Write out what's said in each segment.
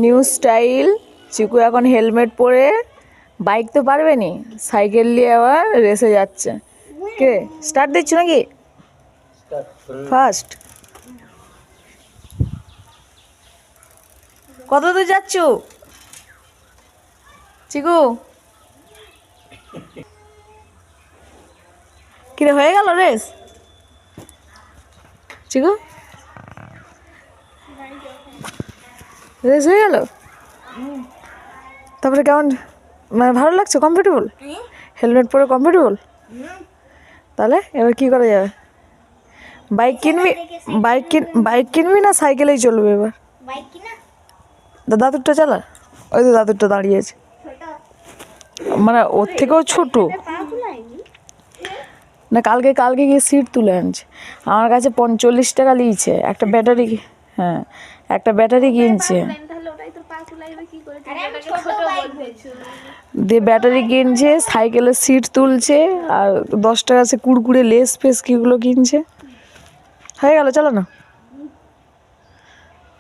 New style. চিকু এখন helmet পরে, bike তো পারবে নি, সাইকেল নিয়ে আবার রেসে যাচ্ছে। কে স্টার্ট দিচ্ছ নাকি? ফার্স্ট। কত দূর যাচ্ছ চিকু? কিরে হয়ে গেল রেস চিকু? রেস হয়ে গেল? তারপরে কেমন, মানে ভালো লাগছে? কমফোর্টেবল? হেলমেট পরে কমফোর্টেবল? তাহলে এবার কি করা যাবে? বাইক কিনবি? বাইক কিনবি না সাইকেলেই চলবে এবার? দাদুরটা চালা, ওই তো দাদুরটা দাঁড়িয়ে আছে, মানে ওর থেকেও ছোট না। কালকে গিয়ে সিট তুলে আনছে। আমার কাছে 45 টাকা নিয়েছে একটা ব্যাটারি। হ্যাঁ, একটা ব্যাটারি কিনছে, দিয়ে ব্যাটারি কিনছে, সাইকেলের সিট তুলছে, আর 10 টাকা সে কুড়কুড়ে লেস ফেস কিগুলো কিনছে। হয়ে গেল, চলো না।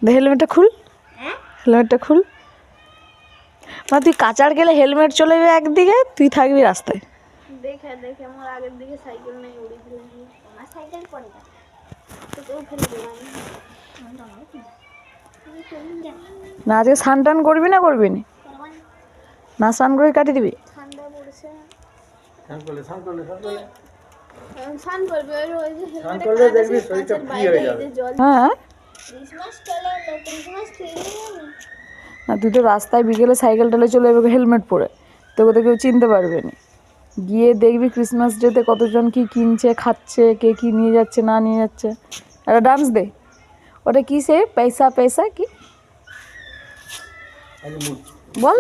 হেলমেটটা খুল, হেলমেটটা খুল। না তুই কাচার গেলে হেলমেট চলে যাবে একদিকে, তুই থাকবি রাস্তায়। দেখে দেখে আমার আগের দিকে সাইকেল নেই, উড়ে ফেলে দিয়ে আমার সাইকেল পড়ে গেছে, তো কেউ ফেলে দেবে না আজকে স্নান টান করবি না করবি না? না স্নান করে কাটি দিবি? ঠান্ডা পড়েছে, স্নান করবে ওই যে হেলমেটে দেখবি শরীরটা ফ্রি হয়ে যাবে। হ্যাঁ, ক্রিসমাস চলে এলো, ক্রিসমাস ট্রি না তুই তো রাস্তায় বিকেলে সাইকেল টালে চলে যাবে হেলমেট পরে, তোকে তো কেউ চিনতে পারবে না। গিয়ে দেখবি ক্রিসমাস ডেতে কতজন কি কিনছে, খাচ্ছে, কে কি নিয়ে যাচ্ছে না নিয়ে যাচ্ছে। একটা ডান্স দে, ওটা কি সে পয়সা পয়সা কি বল?